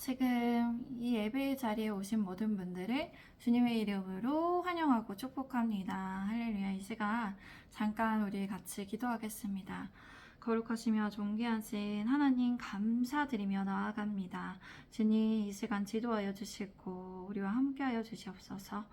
지금 이 예배 자리에 오신 모든 분들을 주님의 이름으로 환영하고 축복합니다. 할렐루야. 이 시간 잠깐 우리 같이 기도하겠습니다. 거룩하시며 존귀하신 하나님 감사드리며 나아갑니다. 주님 이 시간 지도하여 주시고 우리와 함께하여 주시옵소서.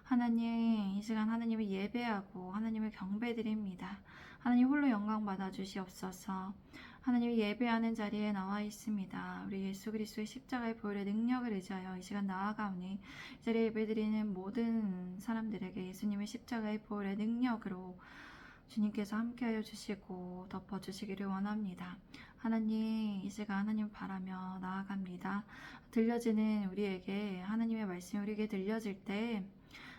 하나님 이 시간 하나님을 예배하고 하나님을 경배드립니다. 하나님 홀로 영광 받아 주시옵소서. 하나님을 예배하는 자리에 나와 있습니다. 우리 예수 그리스도의 십자가의 보혈의 능력을 의지하여 이 시간 나아가오니 이 자리에 예배드리는 모든 사람들에게 예수님의 십자가의 보혈의 능력으로 주님께서 함께하여 주시고 덮어주시기를 원합니다. 하나님 이 시간 하나님 바라며 나아갑니다. 들려지는 우리에게 하나님의 말씀이 우리에게 들려질 때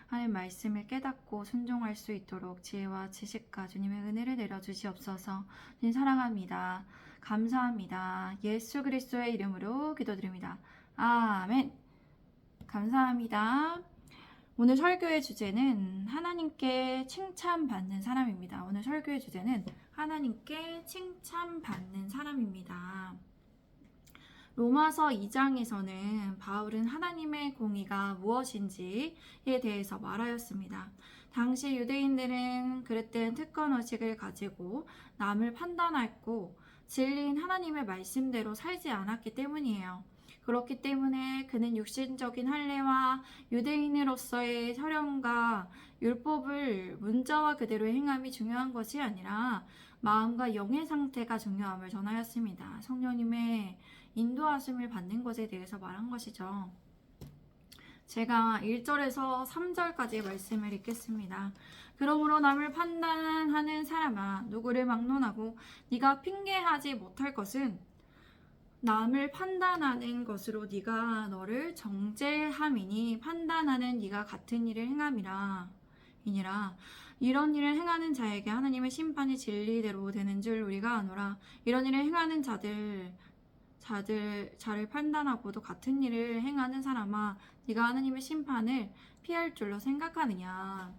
하나님 말씀을 깨닫고 순종할 수 있도록 지혜와 지식과 주님의 은혜를 내려주시옵소서. 주님 사랑합니다. 감사합니다. 예수 그리스도의 이름으로 기도드립니다. 아멘. 감사합니다. 오늘 설교의 주제는 하나님께 칭찬받는 사람입니다. 오늘 설교의 주제는 하나님께 칭찬받는 사람입니다. 로마서 2장에서는 바울은 하나님의 공의가 무엇인지에 대해서 말하였습니다. 당시 유대인들은 그릇된 특권의식을 가지고 남을 판단하고 진리인 하나님의 말씀대로 살지 않았기 때문이에요. 그렇기 때문에 그는 육신적인 할례와 유대인으로서의 혈연과 율법을 문자와 그대로 행함이 중요한 것이 아니라 마음과 영의 상태가 중요함을 전하였습니다. 성령님의 인도하심을 받는 것에 대해서 말한 것이죠. 제가 1절에서 3절까지의 말씀을 읽겠습니다. 그러므로 남을 판단하는 사람아 누구를 막론하고 네가 핑계하지 못할 것은 남을 판단하는 것으로 네가 너를 정죄함이니 판단하는 네가 같은 일을 행함이라 이니라. 이런 일을 행하는 자에게 하나님의 심판이 진리대로 되는 줄 우리가 아노라. 이런 일을 행하는 자를 판단하고도 같은 일을 행하는 사람아 네가 하나님의 심판을 피할 줄로 생각하느냐.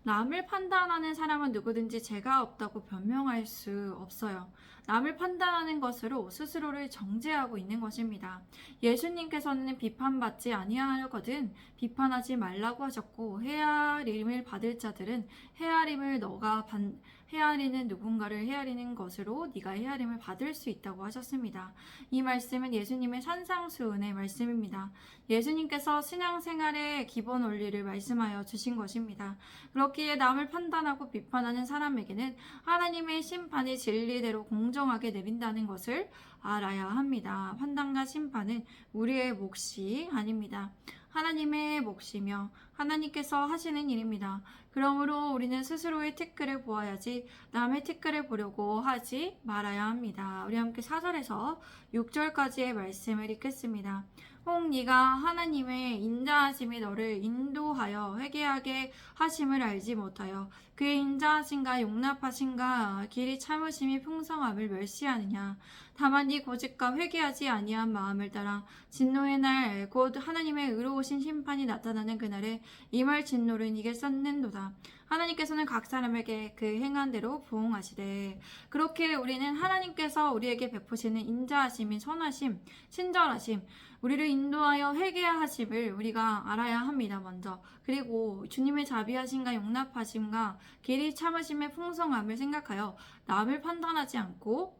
남을 판단하는 사람은 누구든지 죄가 없다고 변명할 수 없어요. 남을 판단하는 것으로 스스로를 정죄하고 있는 것입니다. 예수님께서는 비판받지 아니하려거든 비판하지 말라고 하셨고 헤아림을 받을 자들은 헤아리는 누군가를 헤아리는 것으로 네가 헤아림을 받을 수 있다고 하셨습니다. 이 말씀은 예수님의 산상수훈의 말씀입니다. 예수님께서 신앙생활의 기본 원리를 말씀하여 주신 것입니다. 그렇기에 남을 판단하고 비판하는 사람에게는 하나님의 심판이 진리대로 공정하게 내린다는 것을 알아야 합니다. 판단과 심판은 우리의 몫이 아닙니다. 하나님의 몫이며 하나님께서 하시는 일입니다. 그러므로 우리는 스스로의 티끌을 보아야지 남의 티끌을 보려고 하지 말아야 합니다. 우리 함께 4절에서 6절까지의 말씀을 읽겠습니다. 혹 네가 하나님의 인자하심이 너를 인도하여 회개하게 하심을 알지 못하여 그의 인자하심과 용납하심과 길이 참으심이 풍성함을 멸시하느냐. 다만 네 고집과 회개하지 아니한 마음을 따라 진노의 날 곧 하나님의 의로우신 심판이 나타나는 그날에 임할 진노를 네게 쏟는도다. 하나님께서는 각 사람에게 그 행한 대로 부응하시되. 그렇게 우리는 하나님께서 우리에게 베푸시는 인자하심인 선하심, 친절하심, 우리를 인도하여 회개하심을 우리가 알아야 합니다. 먼저. 그리고 주님의 자비하심과 용납하심과 길이 참으심의 풍성함을 생각하여 남을 판단하지 않고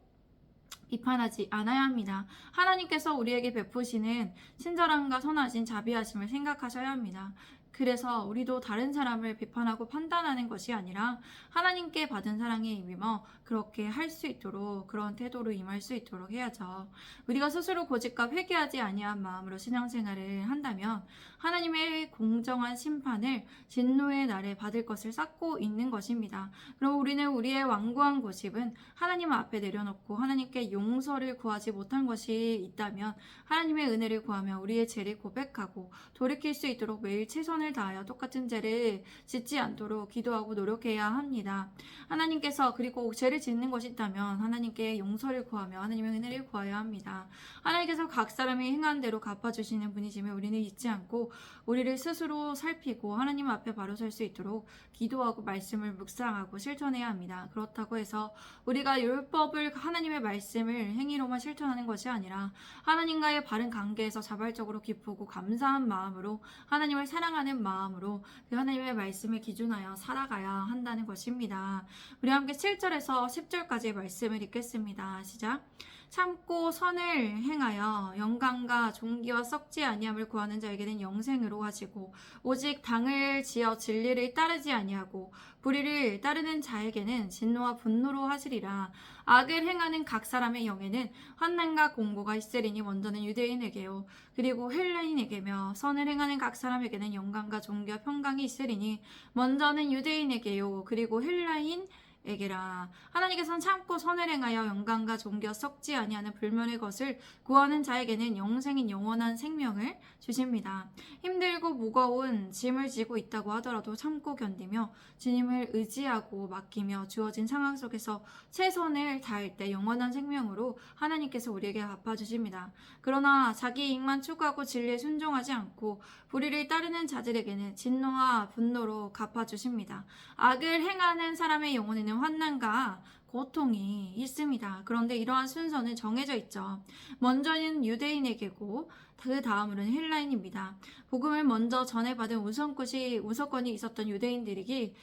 비판하지 않아야 합니다. 하나님께서 우리에게 베푸시는 친절함과 선하신 자비하심을 생각하셔야 합니다. 그래서 우리도 다른 사람을 비판하고 판단하는 것이 아니라 하나님께 받은 사랑에 임하며 그렇게 할 수 있도록 그런 태도로 임할 수 있도록 해야죠. 우리가 스스로 고집과 회개하지 아니한 마음으로 신앙생활을 한다면 하나님의 공정한 심판을 진노의 날에 받을 것을 쌓고 있는 것입니다. 그럼 우리는 우리의 완고한 고집은 하나님 앞에 내려놓고 하나님께 용서를 구하지 못한 것이 있다면 하나님의 은혜를 구하며 우리의 죄를 고백하고 돌이킬 수 있도록 매일 최선을 최선을 다하여 똑같은 죄를 짓지 않도록 기도하고 노력해야 합니다. 하나님께서 그리고 죄를 짓는 것이 있다면 하나님께 용서를 구하며 하나님의 은혜를 구해야 합니다. 하나님께서 각 사람이 행한 대로 갚아주시는 분이시며 우리는 잊지 않고 우리를 스스로 살피고 하나님 앞에 바로 설 수 있도록 기도하고 말씀을 묵상하고 실천해야 합니다. 그렇다고 해서 우리가 율법을 하나님의 말씀을 행위로만 실천하는 것이 아니라 하나님과의 바른 관계에서 자발적으로 기쁘고 감사한 마음으로 하나님을 사랑하는 마음으로 그 하나님의 말씀을 기준하여 살아가야 한다는 것입니다. 우리 함께 7절에서 10절까지의 말씀을 읽겠습니다. 시작. 참고 선을 행하여 영광과 존귀와 썩지 아니함을 구하는 자에게는 영생으로 하시고 오직 당을 지어 진리를 따르지 아니하고 불의를 따르는 자에게는 진노와 분노로 하시리라. 악을 행하는 각 사람의 영에는 환난과 공고가 있으리니 먼저는 유대인에게요 그리고 헬라인에게며 선을 행하는 각 사람에게는 영광과 존귀와 평강이 있으리니 먼저는 유대인에게요 그리고 헬라인에게라. 하나님께서는 참고 선을 행하여 영광과 존귀와 썩지 아니하는 불멸의 것을 구하는 자에게는 영생인 영원한 생명을 주십니다. 힘들고 무거운 짐을 지고 있다고 하더라도 참고 견디며 주님을 의지하고 맡기며 주어진 상황 속에서 최선을 다할 때 영원한 생명으로 하나님께서 우리에게 갚아주십니다. 그러나 자기 이익만 추구하고 진리에 순종하지 않고 불의를 따르는 자들에게는 진노와 분노로 갚아주십니다. 악을 행하는 사람의 영혼에는 환난과 고통이 있습니다. 그런데 이러한 순서는 정해져 있죠. 먼저는 유대인에게고 그 다음으로는 헬라인입니다. 복음을 먼저 전해받은 우선권이 있었던 유대인들에게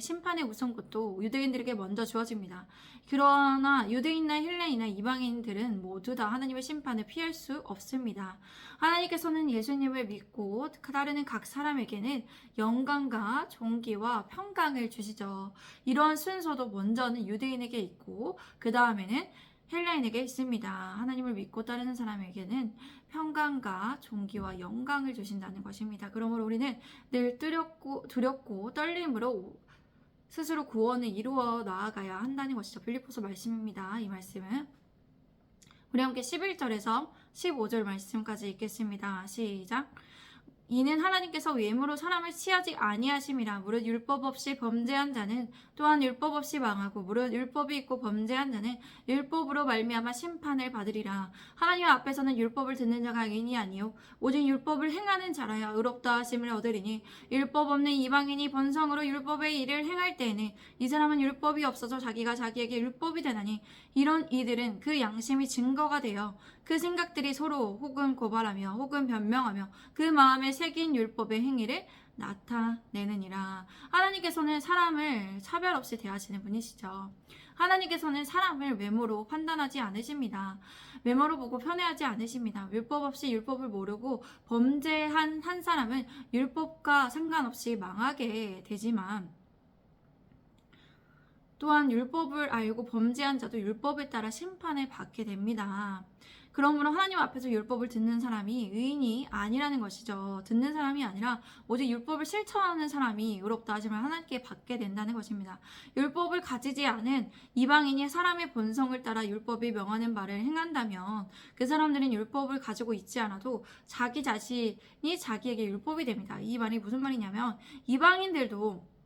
심판의 우선권도 유대인들에게 먼저 주어집니다. 그러나 유대인이나 헬라인이나 이방인들은 모두 다 하나님의 심판을 피할 수 없습니다. 하나님께서는 예수님을 믿고 따르는 각 사람에게는 영광과 존귀와 평강을 주시죠. 이러한 순서도 먼저는 유대인에게 있고 그 다음에는 헬라인에게 있습니다. 하나님을 믿고 따르는 사람에게는 평강과 존귀와 영광을 주신다는 것입니다. 그러므로 우리는 늘 두렵고 떨림으로 스스로 구원을 이루어 나아가야 한다는 것이죠. 빌립보서 말씀입니다. 이 말씀은 우리 함께 11절에서 15절 말씀까지 읽겠습니다. 시작. 이는 하나님께서 외모로 사람을 취하지 아니하심이라. 무릇 율법 없이 범죄한 자는 또한 율법 없이 망하고 무릇 율법이 있고 범죄한 자는 율법으로 말미암아 심판을 받으리라. 하나님 앞에서는 율법을 듣는 자가 의인이 아니요 오직 율법을 행하는 자라야 의롭다 하심을 얻으리니 율법 없는 이방인이 본성으로 율법의 일을 행할 때에는 이 사람은 율법이 없어서 자기가 자기에게 율법이 되나니 이런 이들은 그 양심이 증거가 되어 그 생각들이 서로 혹은 고발하며 혹은 변명하며 그 마음에 새긴 율법의 행위를 나타내느니라. 하나님께서는 사람을 차별 없이 대하시는 분이시죠. 하나님께서는 사람을 외모로 판단하지 않으십니다. 외모로 보고 편애하지 않으십니다. 율법 없이 율법을 모르고 범죄한 한 사람은 율법과 상관없이 망하게 되지만 또한 율법을 알고 범죄한 자도 율법에 따라 심판을 받게 됩니다. 그러므로 하나님 앞에서 율법을 듣는 사람이 의인이 아니라는 것이죠. 듣는 사람이 아니라 오직 율법을 실천하는 사람이 의롭다 하심을 하나님께 받게 된다는 것입니다. 율법을 가지지 않은 이방인이 사람의 본성을 따라 율법이 명하는 바를 행한다면 그 사람들은 율법을 가지고 있지 않아도 자기 자신이 자기에게 율법이 됩니다. 이 말이 무슨 말이냐면 이방인들도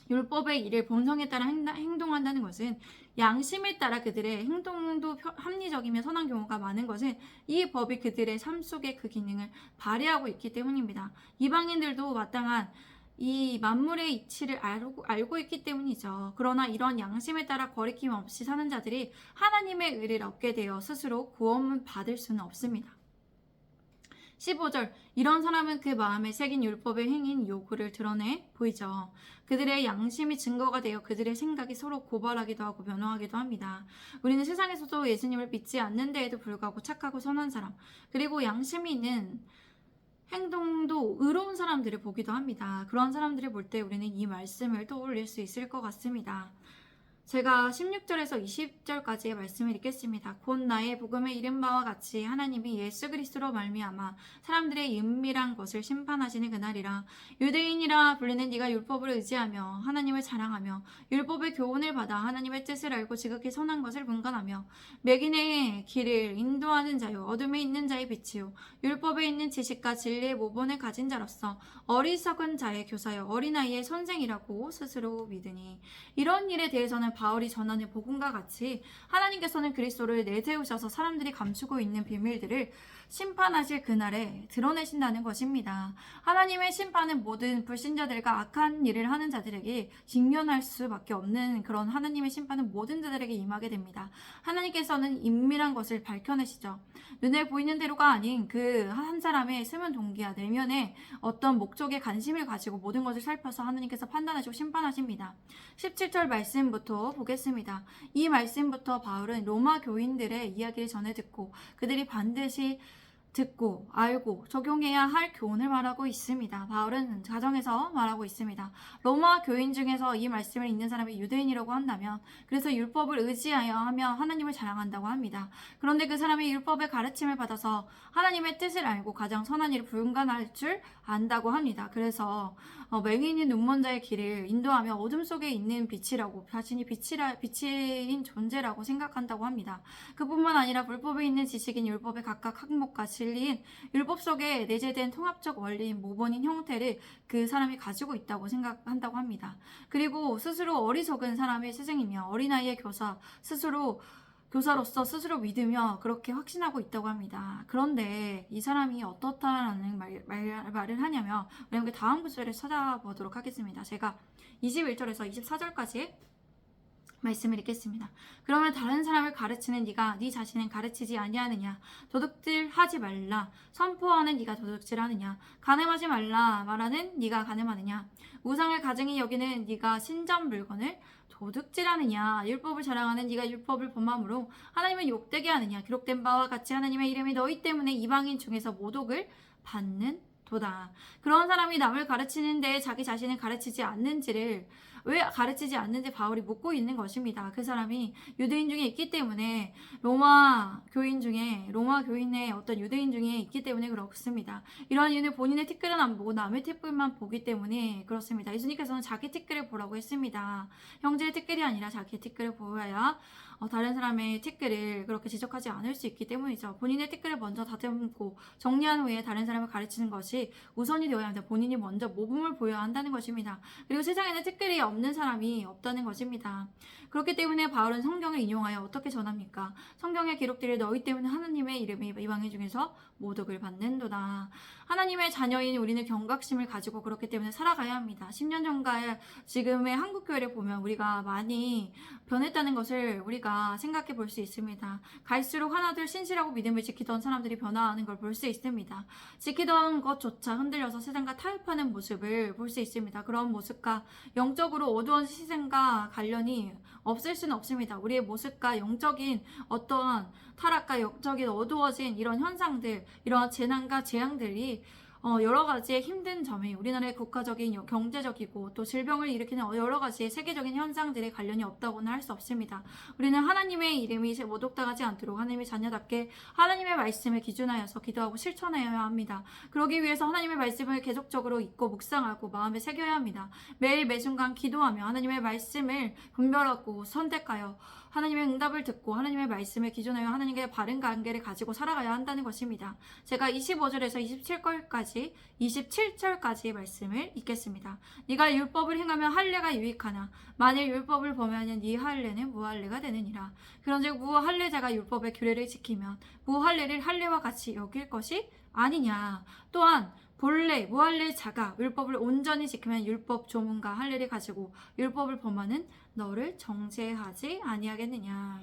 율법의 일을 본성에 따라 행동한다는 것은 양심에 따라 그들의 행동도 합리적이며 선한 경우가 많은 것은 이 법이 그들의 삶 속에 그 기능을 발휘하고 있기 때문입니다. 이방인들도 마땅한 이 만물의 이치를 알고 있기 때문이죠. 그러나 이런 양심에 따라 거리낌 없이 사는 자들이 하나님의 의를 얻게 되어 스스로 구원을 받을 수는 없습니다. 15절 이런 사람은 그 마음에 새긴 율법의 행인 요구를 드러내 보이죠. 그들의 양심이 증거가 되어 그들의 생각이 서로 고발하기도 하고 변호하기도 합니다. 우리는 세상에서도 예수님을 믿지 않는 데에도 불구하고 착하고 선한 사람 그리고 양심이 있는 행동도 의로운 사람들을 보기도 합니다. 그런 사람들을 볼 때 우리는 이 말씀을 떠올릴 수 있을 것 같습니다. 제가 16절에서 20절까지의 말씀을 읽겠습니다. 곧 나의 복음에 이른 바와 같이 하나님이 예수 그리스도로 말미암아 사람들의 은밀한 것을 심판하시는 그날이라. 유대인이라 불리는 네가 율법을 의지하며 하나님을 자랑하며 율법의 교훈을 받아 하나님의 뜻을 알고 지극히 선한 것을 분간하며 매gin의 길을 인도하는 자요 어둠에 있는 자의 빛이요 율법에 있는 지식과 진리의 모본을 가진 자로서 어리석은 자의 교사요 어린아이의 선생이라고 스스로 믿으니. 이런 일에 대해서는 바울이 전하는 복음과 같이 하나님께서는 그리스도를 내세우셔서 사람들이 감추고 있는 비밀들을 심판하실 그날에 드러내신다는 것입니다. 하나님의 심판은 모든 불신자들과 악한 일을 하는 자들에게 직면할 수밖에 없는 그런 하나님의 심판은 모든 자들에게 임하게 됩니다. 하나님께서는 은밀한 것을 밝혀내시죠. 눈에 보이는 대로가 아닌 그 한 사람의 숨은 동기와 내면에 어떤 목적에 관심을 가지고 모든 것을 살펴서 하나님께서 판단하시고 심판하십니다. 17절 말씀부터 보겠습니다. 이 말씀부터 바울은 로마 교인들의 이야기를 전해 듣고 그들이 반드시 듣고 알고 적용해야 할 교훈을 말하고 있습니다. 바울은 가정에서 말하고 있습니다. 로마 교인 중에서 이 말씀을 읽는 사람이 유대인이라고 한다면 그래서 율법을 의지하여 하며 하나님을 자랑한다고 합니다. 그런데 그 사람이 율법의 가르침을 받아서 하나님의 뜻을 알고 가장 선한 일을 분간할 줄 안다고 합니다. 그래서 맹인이 눈먼 자의 길을 인도하며 어둠 속에 있는 빛이라고 자신이 빛인 존재라고 생각한다고 합니다. 그뿐만 아니라 불법에 있는 지식인 율법의 각각 항목과 진리인 율법 속에 내재된 통합적 원리인 모본인 형태를 그 사람이 가지고 있다고 생각한다고 합니다. 그리고 스스로 어리석은 사람의 스승이며 어린아이의 교사로서 스스로 믿으며 그렇게 확신하고 있다고 합니다. 그런데 이 사람이 어떻다라는 말을 하냐면 우리 다음 구절을 찾아보도록 하겠습니다. 제가 21절에서 24절까지 말씀을 읽겠습니다. 그러면 다른 사람을 가르치는 네가 네 자신은 가르치지 아니하느냐? 도둑질하지 말라 선포하는 네가 도둑질하느냐? 간음하지 말라 말하는 네가 간음하느냐? 우상을 가증히 여기는 네가 신전 물건을 도둑질하느냐? 율법을 자랑하는 네가 율법을 범함으로 하나님을 욕되게 하느냐? 기록된 바와 같이 하나님의 이름이 너희 때문에 이방인 중에서 모독을 받는 도다. 그런 사람이 남을 가르치는데 자기 자신을 가르치지 않는지를 왜 가르치지 않는지 바울이 묻고 있는 것입니다. 그 사람이 유대인 중에 있기 때문에 로마 교인의 어떤 유대인 중에 있기 때문에 그렇습니다. 이러한 이유는 본인의 티끌은 안 보고 남의 티끌만 보기 때문에 그렇습니다. 예수님께서는 자기 티끌을 보라고 했습니다. 형제의 티끌이 아니라 자기의 티끌을 보아야 다른 사람의 티끌을 그렇게 지적하지 않을 수 있기 때문이죠. 본인의 티끌을 먼저 다듬고 정리한 후에 다른 사람을 가르치는 것이 우선이 되어야 합니다. 본인이 먼저 모범을 보여야 한다는 것입니다. 그리고 세상에는 티끌이 없는 사람이 없다는 것입니다. 그렇기 때문에 바울은 성경을 인용하여 어떻게 전합니까? 성경에 기록되어 너희 때문에 하나님의 이름이 이방인 중에서 모독을 받는도다. 하나님의 자녀인 우리는 경각심을 가지고 그렇기 때문에 살아가야 합니다. 10년 전과 지금의 한국교회를 보면 우리가 많이 변했다는 것을 우리가 생각해 볼 수 있습니다. 갈수록 하나둘 신실하고 믿음을 지키던 사람들이 변화하는 걸 볼 수 있습니다. 지키던 것조차 흔들려서 세상과 타협하는 모습을 볼 수 있습니다. 그런 모습과 영적으로 어두운 시선과 관련이 없을 수는 없습니다. 우리의 모습과 영적인 어떤 타락과 영적인 어두워진 이런 현상들, 이런 재난과 재앙들이 여러 가지의 힘든 점이 우리나라의 국가적인 경제적이고 또 질병을 일으키는 여러 가지의 세계적인 현상들의 관련이 없다고는 할 수 없습니다. 우리는 하나님의 이름이 모독당하지 않도록 하나님의 자녀답게 하나님의 말씀을 기준하여서 기도하고 실천해야 합니다. 그러기 위해서 하나님의 말씀을 계속적으로 읽고 묵상하고 마음에 새겨야 합니다. 매일 매순간 기도하며 하나님의 말씀을 분별하고 선택하여 하나님의 응답을 듣고 하나님의 말씀을 기준하여 하나님과의 바른 관계를 가지고 살아가야 한다는 것입니다. 제가 25절에서 27절까지의 말씀을 읽겠습니다. 네가 율법을 행하면 할례가 유익하나 만일 율법을 범하면 네 할례는 무할례가 되느니라. 그런즉 무할례자가 율법의 규례를 지키면 무할례를 할례와 같이 여길 것이 아니냐. 또한 본래 무할례자가 율법을 온전히 지키면 율법 조문과 할례를 가지고 율법을 범하는 너를 정죄하지 아니하겠느냐.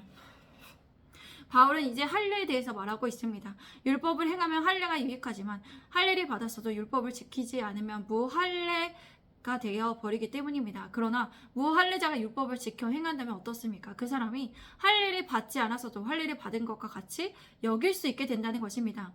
바울은 이제 할례에 대해서 말하고 있습니다. 율법을 행하면 할례가 유익하지만 할례를 받았어도 율법을 지키지 않으면 무할례가 되어 버리기 때문입니다. 그러나 무할례자가 율법을 지켜 행한다면 어떻습니까? 그 사람이 할례를 받지 않았어도 할례를 받은 것과 같이 여길 수 있게 된다는 것입니다.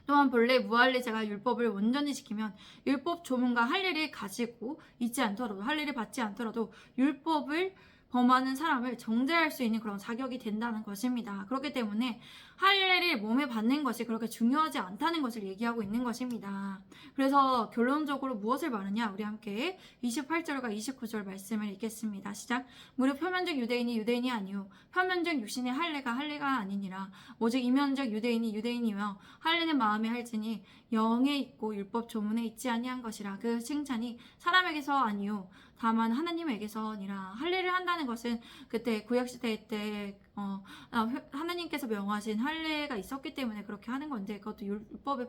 또한 본래 무할례자가 율법을 온전히 지키면 율법 조문과 할례를 가지고 있지 않더라도 할례를 받지 않더라도 율법을 범하는 사람을 정죄할 수 있는 그런 자격이 된다는 것입니다. 그렇기 때문에 할례를 몸에 받는 것이 그렇게 중요하지 않다는 것을 얘기하고 있는 것입니다. 그래서 결론적으로 무엇을 말하냐? 우리 함께 28절과 29절 말씀을 읽겠습니다. 시작. 무릇 표면적 유대인이 유대인이 아니요 표면적 육신의 할례가 아니니라. 오직 이면적 유대인이 유대인이며 할례는 마음에 할지니 영에 있고 율법 조문에 있지 아니한 것이라. 그 칭찬이 사람에게서 아니요 다만 하나님에게서니라. 할례를 한다는 것은 그때 구약시대 때 하나님께서 명하신 할례가 있었기 때문에 그렇게 하는 건데, 그것도 율법에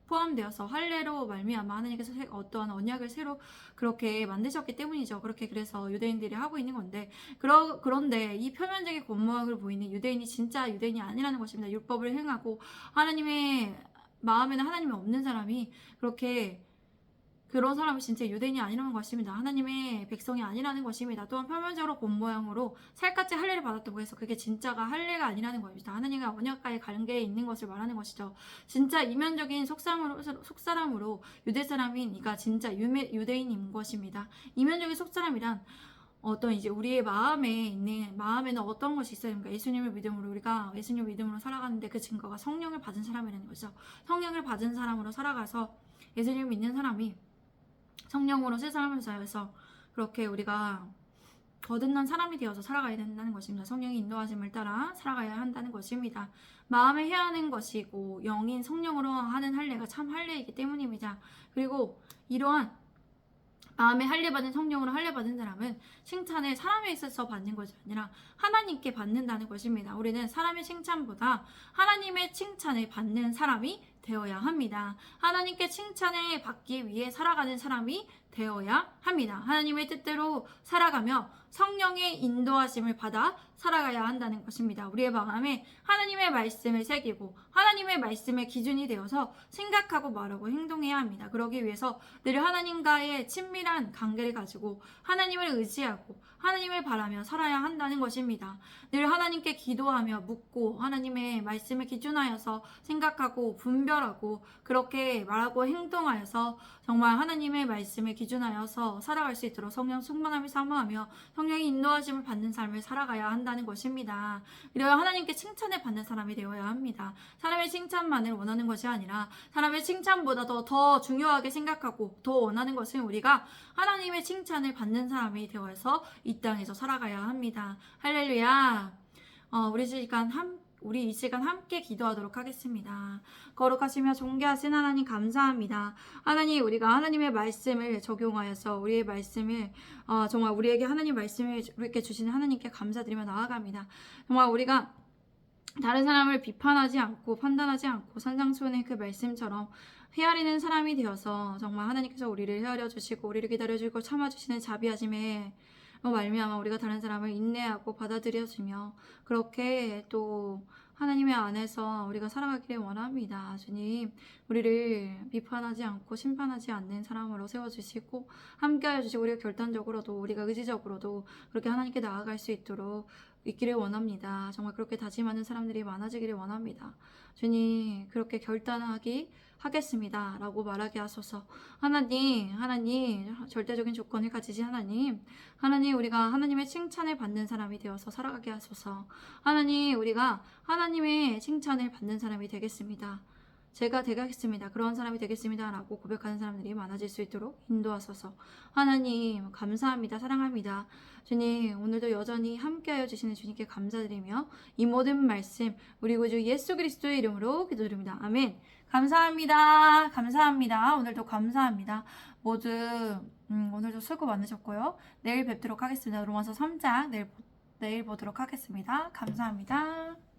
포함되어서 할례로 말미암아 하나님께서 어떠한 언약을 새로 그렇게 만드셨기 때문이죠. 그렇게 그래서 유대인들이 하고 있는 건데, 그런데 이 표면적인 겉모양을 보이는 유대인이 진짜 유대인이 아니라는 것입니다. 율법을 행하고 하나님의 마음에는 하나님이 없는 사람이 그런 사람이 진짜 유대인이 아니라는 것입니다. 하나님의 백성이 아니라는 것입니다. 또한 표면적으로 겉모양으로 살갗이 할례를 받았다고 해서 그게 진짜가 할례가 아니라는 것입니다. 하나님과 언약과의 관계에 있는 것을 말하는 것이죠. 진짜 이면적인 속사람으로 유대 사람인 이가 진짜 유대인인 것입니다. 이면적인 속사람이란 어떤 이제 우리의 마음에는 어떤 것이 있어야 됩니까? 예수님을 믿음으로 우리가 예수님을 믿음으로 살아가는데 그 증거가 성령을 받은 사람이라는 거죠. 성령을 받은 사람으로 살아가서 예수님을 믿는 사람이 성령으로 새 사람을 사여서 그렇게 우리가 거듭난 사람이 되어서 살아가야 된다는 것입니다. 성령의 인도하심을 따라 살아가야 한다는 것입니다. 마음에 해야 하는 것이고 영인 성령으로 하는 할례가 참 할례이기 때문입니다. 그리고 이러한 마음에 할례받은 성령으로 할례받은 사람은 칭찬을 사람에 있어서 받는 것이 아니라 하나님께 받는다는 것입니다. 우리는 사람의 칭찬보다 하나님의 칭찬을 받는 사람이 되어야 합니다. 하나님께 칭찬을 받기 위해 살아가는 사람이 되어야 합니다. 하나님의 뜻대로 살아가며 성령의 인도하심을 받아 살아가야 한다는 것입니다. 우리의 마음에 하나님의 말씀을 새기고 하나님의 말씀의 기준이 되어서 생각하고 말하고 행동해야 합니다. 그러기 위해서 늘 하나님과의 친밀한 관계를 가지고 하나님을 의지하고 하나님을 바라며 살아야 한다는 것입니다. 늘 하나님께 기도하며 묻고 하나님의 말씀을 기준하여서 생각하고 분별하고 그렇게 말하고 행동하여서 정말 하나님의 말씀을 기준하여서 살아갈 수 있도록 성령 충만함을 사모하며 성령의 인도하심을 받는 삶을 살아가야 한다는 것입니다. 이래야 하나님께 칭찬을 받는 사람이 되어야 합니다. 사람의 칭찬만을 원하는 것이 아니라 사람의 칭찬보다 더 중요하게 생각하고 더 원하는 것은 우리가 하나님의 칭찬을 받는 사람이 되어서 이 땅에서 살아가야 합니다. 할렐루야. 우리 이 시간 함께 기도하도록 하겠습니다. 거룩하시며 존귀하신 하나님 감사합니다. 하나님, 우리가 하나님의 말씀을 적용하여서 우리의 말씀을 정말 우리에게 하나님 말씀을 이렇게 주시는 하나님께 감사드리며 나아갑니다. 정말 우리가 다른 사람을 비판하지 않고 판단하지 않고 산상수훈의 그 말씀처럼 헤아리는 사람이 되어서 정말 하나님께서 우리를 헤아려 주시고 우리를 기다려 주시고 참아주시는 자비하심에 말미암아 우리가 다른 사람을 인내하고 받아들여주며 그렇게 또 하나님의 안에서 우리가 살아가기를 원합니다. 주님, 우리를 비판하지 않고 심판하지 않는 사람으로 세워주시고 함께하여 주시고 우리가 결단적으로도 우리가 의지적으로도 그렇게 하나님께 나아갈 수 있기를 원합니다. 정말 그렇게 다짐하는 사람들이 많아지기를 원합니다. 주님, 그렇게 결단하기 하겠습니다 라고 말하게 하소서. 하나님 절대적인 조건을 가지신 하나님, 우리가 하나님의 칭찬을 받는 사람이 되어서 살아가게 하소서. 하나님, 우리가 하나님의 칭찬을 받는 사람이 되겠습니다. 제가 되겠습니다. 그런 사람이 되겠습니다 라고 고백하는 사람들이 많아질 수 있도록 인도하소서. 하나님 감사합니다. 사랑합니다. 주님, 오늘도 여전히 함께하여 주시는 주님께 감사드리며 이 모든 말씀 우리 구주 예수 그리스도의 이름으로 기도드립니다. 아멘. 감사합니다. 오늘도 감사합니다. 모두 오늘도 수고 많으셨고요. 내일 뵙도록 하겠습니다. 로마서 3장 내일 보도록 하겠습니다. 감사합니다.